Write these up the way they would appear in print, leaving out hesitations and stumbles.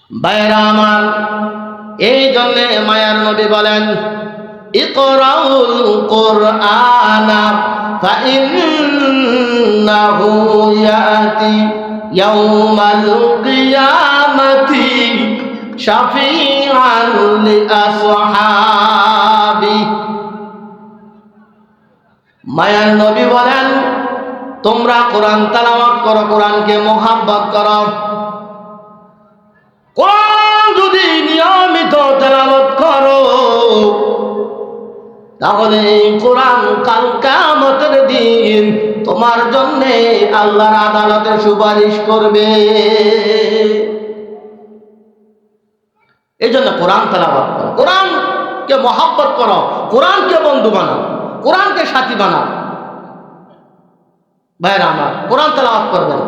ভাইরা আমার, এই জন্য মায়ার নবী বলেন, ইকরাউল কুরআনা ফাইন্নাহু ইয়াতি ইয়াউমাল কিয়ামাতি শাফিআন লিআসহাবি। মায়ার নবী বলেন, তোমরা কোরআন তেলাওয়াত করো, কোরআনকে মোহাব্বত করো। কোরআন যদি নিয়মিত তেলাওয়াত করো, তাহলে এই কোরআন কাল কিয়ামতের দিন তোমার জন্য আল্লাহর আদালতে সুপারিশ করবে। এই জন্য কোরআন তেলাওয়াত করো, কোরআনকে মহব্বত করো, কোরআনকে বন্ধু বানাও, কোরআনকে সাথী বানাও। ভাইরা আমার, কোরআন তেলাওয়াত করবেন।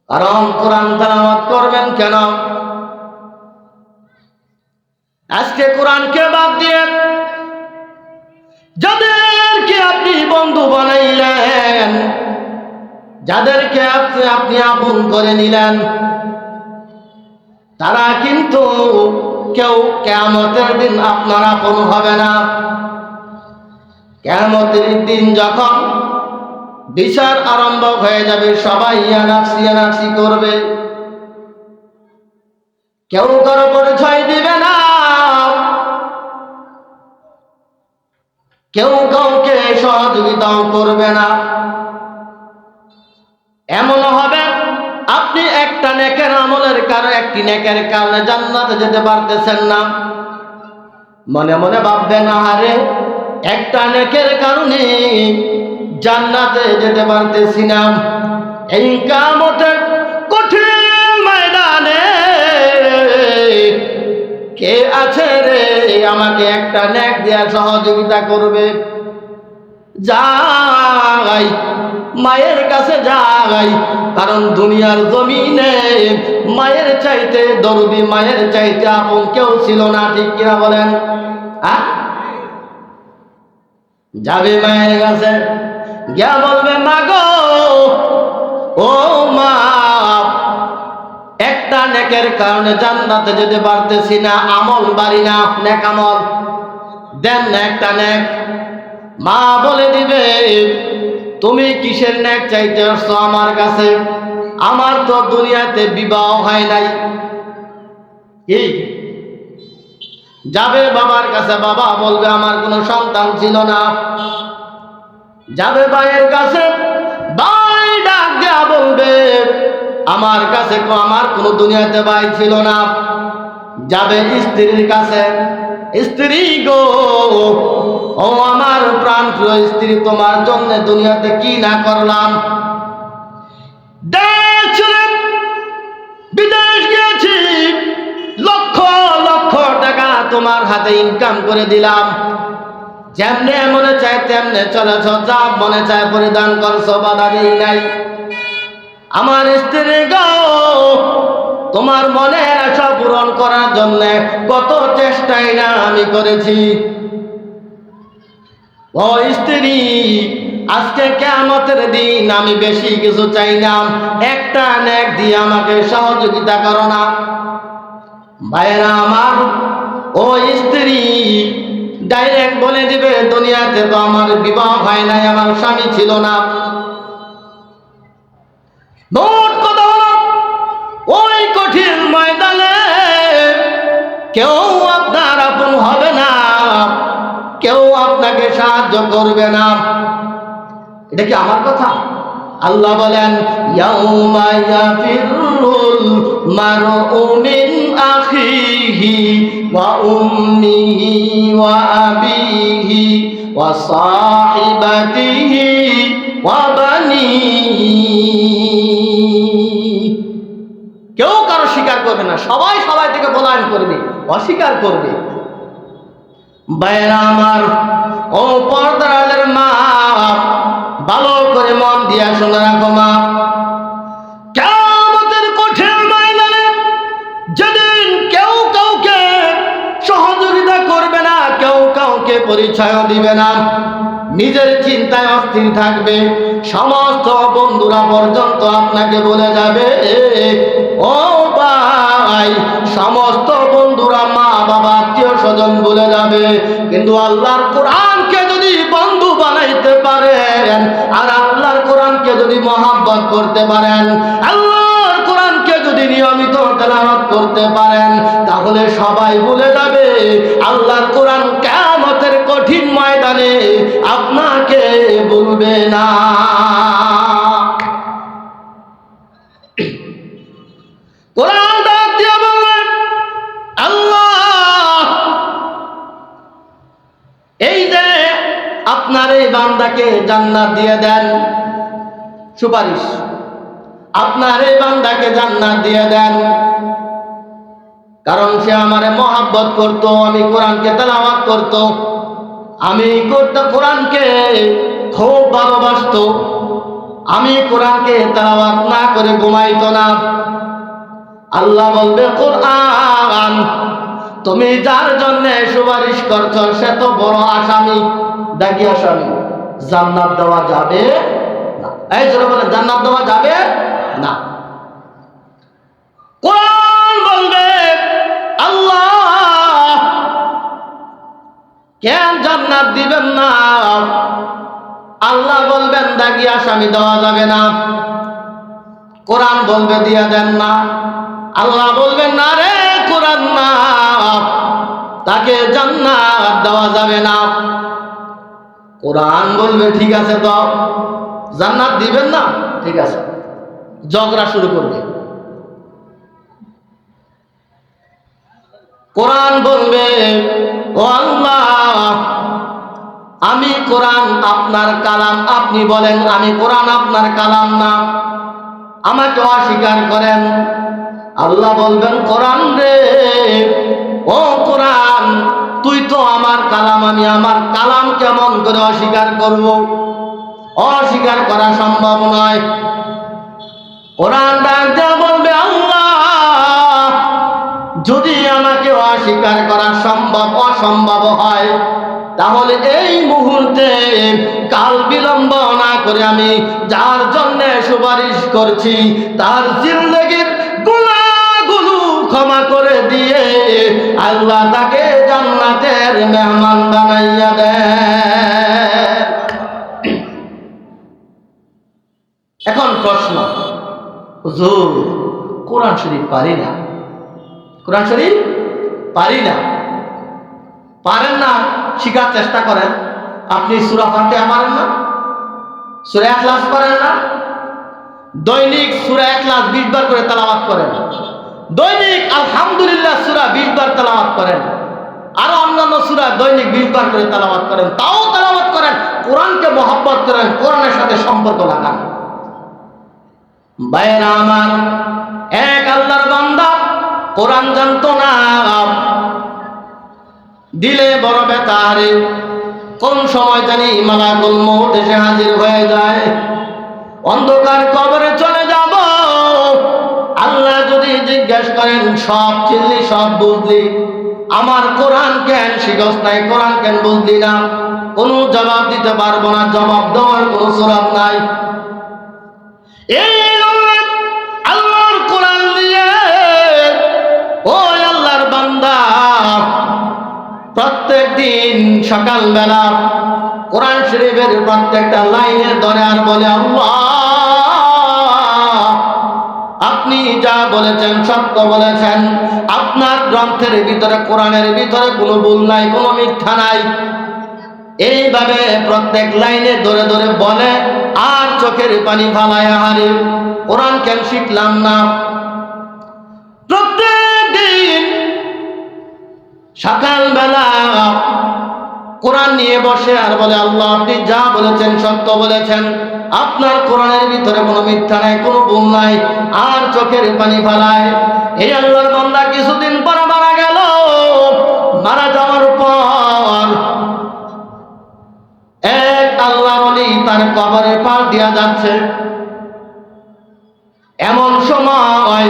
কারণ কোরআন তেলাওয়াত করবেন কেন? আজকে কোরআনকে বাদ দিয়ে যাদেরকে আপনি বন্ধু বানাইলেন, যাদেরকে আপনি আপন করে নিলেন, তারা কিন্তু কেউ কিয়ামতের দিন আপনার আপন হবে না। কিয়ামতের দিন যখন বিচার আরম্ভ হয়ে যাবে, সবাই ইয়ানাফসি করবে, কেউ কারো পরিচয় দিবে না, কেউ কাউকে সহযোগিতাও করবে না। এমন হবে আপনি একটা নেকের আমলের কারণে, একটি নেকের কারণে জান্নাতে যেতে পারতেছেন না, মনে মনে ভাববেন, আরে একটা নেকের কারণে জান্নাতে যেতে পারতেছি না। এই কিয়ামতের কঠিন ময়দানে কে আছে রে আমাকে একটা নেক দেয়া সহযোগিতা করবে? যাই মায়ের কাছে যাই, কারণ দুনিয়ার জমিনে মায়ের চাইতে দরদি, মায়ের চাইতে আপন কেউ ছিল না, ঠিক কিনা বলেন? যাবে মায়ের কাছে, গিয়া বলবে, মা গো, ও মা, একটা নেকের কারণে জান্নাতে যেতে পারতেছি না, আমল বাড়ি না, নেক আমল দেন না একটা নেক। মা বলে দিবে, তুমি কিসের নেক চাইতে আসছো আমার কাছে? আমার তো দুনিয়াতে বিবাহ হয় নাই। কি যাবে বাবার কাছে, বাবা বলবে আমার কোনো সন্তান ছিল না। যাবে ভাইয়ের কাছে, ভাই ডাক দেয়া বলবে, আমার কাছে আমার কোনো দুনিয়াতে ভাই ছিল না। যাবে স্ত্রীর কাছে, স্ত্রী গো, ও আমার প্রাণ প্রিয় স্ত্রী, তোমার জন্য দুনিয়াতে কি না করলাম। দেশ ছেড়ে বিদেশ গেছি, লক্ষ লক্ষ টাকা তোমার হাতে ইনকাম করে দিলাম, যেমনে মনে চায় তেমনে চলেছ, যা মনে চায় পরিধান করছো, বাধা দেই নাই। আমার স্ত্রী গো, তোমার মনের আশা পূরণ করার জন্য কত চেষ্টাই না আমি করেছি। ও স্ত্রী, আজকে কিয়ামতের দিন আমি বেশি কিছু চাই না, একটা নেক দিয়ে আমাকে সহযোগিতা করো না। ভাইরা আমার, ও স্ত্রী ডাইরেক্ট বলে দিবে, দুনিয়াতে তো আমার বিবাহ হয় নাই, আমার স্বামী ছিল না। মোট কথা হলো, ওই কঠিন ময়দানে কেউ আপনার আপন হবে না, কেউ আপনাকে সাহায্য করবে না। এটা কি আমার কথা? আল্লাহ বলেন, ইয়াউমা ইয়াফিরুল মারউ মিন আখিহি ওয়া উম্মিহি ওয়া আবিহি ওয়া সাহিবাতিহি ওয়া বানিহি। কেউ কারো স্বীকার করবে না, সবাই সবাই থেকে পলায়ন করবে, অস্বীকার করবে। ভাইরা আমার, ও পর্দার আলের মা, ভালো করে মন দিয়া শুনে রাখো মা, কিয়ামতের কঠিন ময়দানে যেদিন কেউ কাউকে সহযোগিতা করবে না, কেউ কাউকে পরিচয় দিবে না, নিজের চিন্তায় অস্থির থাকবে, সমস্ত বন্ধুরা পর্যন্ত আপনাকে বলে যাবে, ও ভুলে যাবে। কিন্তু আল্লাহর কোরআনকে যদি বন্ধু বানাইতে পারেন আর আল্লাহর কোরআনকে যদি মহব্বত করতে পারেন, আল্লাহর কোরআনকে যদি নিয়মিত তেলাওয়াত করতে পারেন, তাহলে সবাই ভুলে যাবে। আল্লাহর কোরআন কিয়ামতের কঠিন ময়দানে আপনাকে ভুলবে না। কোরআন ডাক দিয়ে বললেন, আল্লাহ এই যে আপনার এই বান্দাকে জান্নাত দিয়ে দেন, সুপারিশ, আপনার এই বান্দাকে জান্নাত দিয়ে দেন, কারণ সে আমারে মহব্বত করত, আমি কোরআনকে তেলাওয়াত করত, আমি কোরআনকে খুব ভালোবাসত, আমি কোরআনকে তেলাওয়াত না করে ঘুমাইতো না। আল্লাহ বলবে, কোরআন তুমি যার জন্য সুপারিশ করছো সে তো বড় আসামি, দাগি আসামি, জান্নাত দেওয়া যাবে না। এই জোরে বলে, জান্নাত দেওয়া যাবে না। কোরআন বলবে, আল্লাহ কেন জান্নাত দিবেন না? আল্লাহ বলবেন, দাগি আসামি দেওয়া যাবে না। কোরআন বলবে, দিয়া দেন না। আল্লাহ বলবেন, না রে কোরআন না, তাকে জান্নাত দেওয়া যাবে না। কোরআন বলবে, ঠিক আছে তো জান্নাত দিবেন না, ঠিক আছে, ঝগড়া শুরু করবে। কোরআন বলবে, ও আল্লাহ আমি কোরআন আপনার কালাম, আপনি বলেন আমি কোরআন আপনার কালাম না, আমাকে অস্বীকার করেন। আল্লাহ বলবেন, কোরআন রে, ও কোরআন তুই তো আমার কালাম, আমি আমার কালাম কেমন করে অস্বীকার করব? অস্বীকার করা সম্ভব নয়। কোরআন ডাক দিয়ে বলবে, আল্লাহ যদি আমাকে অস্বীকার করা অসম্ভব হয়, তাহলে এই মুহূর্তে কাল বিলম্ব না করে আমি যার জন্য সুপারিশ করছি তার জিন্দেগীর গুনাহগুলো ক্ষমা করে দিয়ে আল্লাহ তাকে জান্নাতের মেহমান বানাইয়া দেন। এখন প্রশ্ন, হুজুর কোরআন শরীফ পারি না, কোরআন শরীফ পারি না, পারেন না, শিখার চেষ্টা করেন। আপনি সূরা ফাতিহা পারেন না, সূরা ইখলাস পারেন না, দৈনিক সূরা ইখলাস 20 বার করে তেলাওয়াত করেন, দৈনিক আলহামদুলিল্লাহ সূরা 20 বার তেলাওয়াত করেন, আর অন্যান্য সূরা দৈনিক 20 বার করে তেলাওয়াত করেন, তাও তেলাওয়াত করেন, কোরআনকে মহব্বত করেন, কোরআনের সাথে সম্পর্ক লাগান। ভাইরা আমার, এক আল্লাহর বান্দা কোরআন জানতো না, দিলে বড় বেতারে, কোন সময় জানি মালাকুল মউত এসে হাজির হয়ে যায়, অন্ধকার কবরে চলে যাব। আল্লাহ যদি জিজ্ঞেস করেন, সব চিনলি, সব বুঝলি, আমার কোরআন কেন শিখস নাই, কোরআন কেন বুঝলি না, কোনো জবাব দিতে পারবো না, জবাব দেওয়ার কোনো সুরাত নাই। এই আল্লাহর কোরআন দিয়ে ওই আল্লাহর বান্দা প্রত্যেক দিন সকালবেলা কোরআন শরীফের প্রত্যেকটা লাইনের ধরে আর বলে, আল্লাহ আপনি যা বলেছেন সত্য বলেছেন, আপনার গ্রন্থের ভিতরে, কোরআনের ভিতরে কোনো ভুল নাই, কোনো মিথ্যা নাই। এইভাবে প্রত্যেক লাইনে ধরে ধরে বলে আর চোখের পানি ফালায়, হারে কোরআন কেন শিখলাম না। প্রত্যেক দিন সকালবেলা কোরআন নিয়ে বসে আর বলে, আল্লাহ আপনি যা বলেছেন সত্য বলেছেন, আপনার কোরআনের ভিতরে কোনো মিথ্যা নাই, কোনো ভুল নাই, আর চোখের পানি ফালায়। এই আল্লাহর বান্দা কিছুদিন পর মারা গেল। মারা যাওয়ার পর এক আল্লাহর ওলি তার কবরে পার দিয়া যাচ্ছে। এমন সময়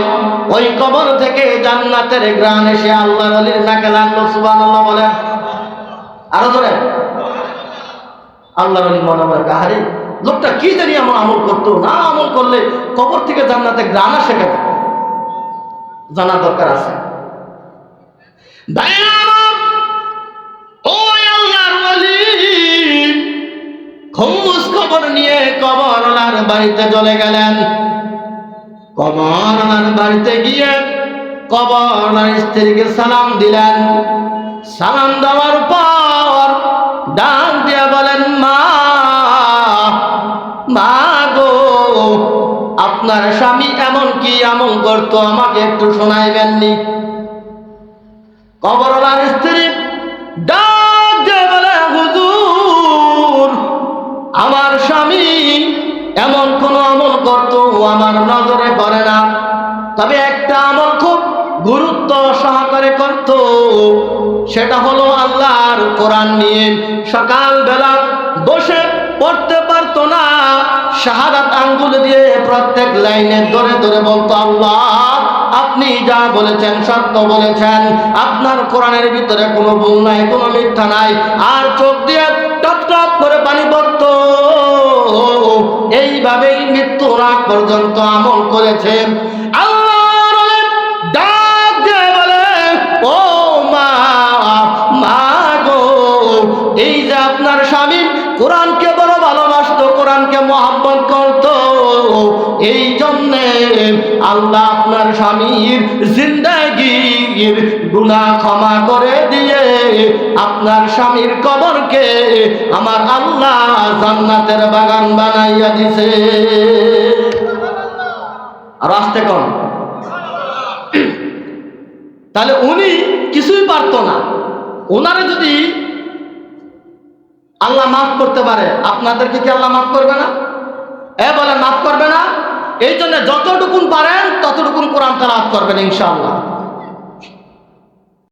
ওই কবর থেকে জান্নাতের ঘ্রাণ এসে আল্লাহর ওলির নাকে লাগলো। সুবহানাল্লাহ বলেন, আরো ধরে। আল্লাহর ওলি মনে মনে কাহারে, লোকটা কি জানি এমন আমল করতো, না আমল করলে কবর থেকে জান্নাতে ঘ্রাণ আসে কেন, জানার দরকার আছে। হুমুস খবর নিয়ে কবরওয়ালার বাড়িতে চলে গেলেন। কবরওয়ালার বাড়িতে গিয়ে কবরওয়ালার স্ত্রীকে সালাম দিলেন। সালাম দেওয়ার পর ডাক দিয়ে বলেন, মা, মা গো, আপনার স্বামী এমন কি আমল করতো আমাকে একটু শোনাইবেননি? কবরওয়ালার স্ত্রী ডাক দিয়ে বলে, হুজুর, আমার স্বামী এমন কোন আমল করতো আমার নজরে পড়ে না, তবে একটা আমল খুব গুরুত্ব সহকারে করত, সেটা হলো আল্লাহর কোরআন নিয়ে সকালবেলা বসে পড়তে পারতো না, শাহাদাত আঙ্গুল দিয়ে প্রত্যেক লাইনে ধরে ধরে বলতো, আল্লাহ আপনি যা বলেছেন সত্য বলেছেন, আপনার কোরআনের ভিতরে কোনো ভুল নাই, কোনো মিথ্যা নাই। আর চোখ দিয়ে টপ টপ করে পানি পড়তো। এইভাবেই মৃত্যুর আগ পর্যন্ত আমল করেছে। আল্লাহর ডাক দিয়ে বলে, ও মা, মা গো, এই যে আপনার স্বামী কোরআনকে বড় ভালোবাসতো, কোরআনকে মহব্বত করতো, এই জন্যে আল্লাহ আপনার স্বামীর জিন্দেগীর গুনাহ ক্ষমা করে দিয়ে আপনার স্বামীর কবরকে আমার আল্লাহ জান্নাতের বাগান বানাইয়া দিছে। আর আসতে কম। তাহলে উনি কিছুই পারতো না, ওনারে যদি আল্লাহ মাফ করতে পারে, আপনাদেরকে কি আল্লাহ মাফ করবে না? বলেন মাফ করবে না? এই জন্য যতটুকুন পারেন ততটুকুন কোরআন তেলাওয়াত করবেন ইনশাআল্লাহ।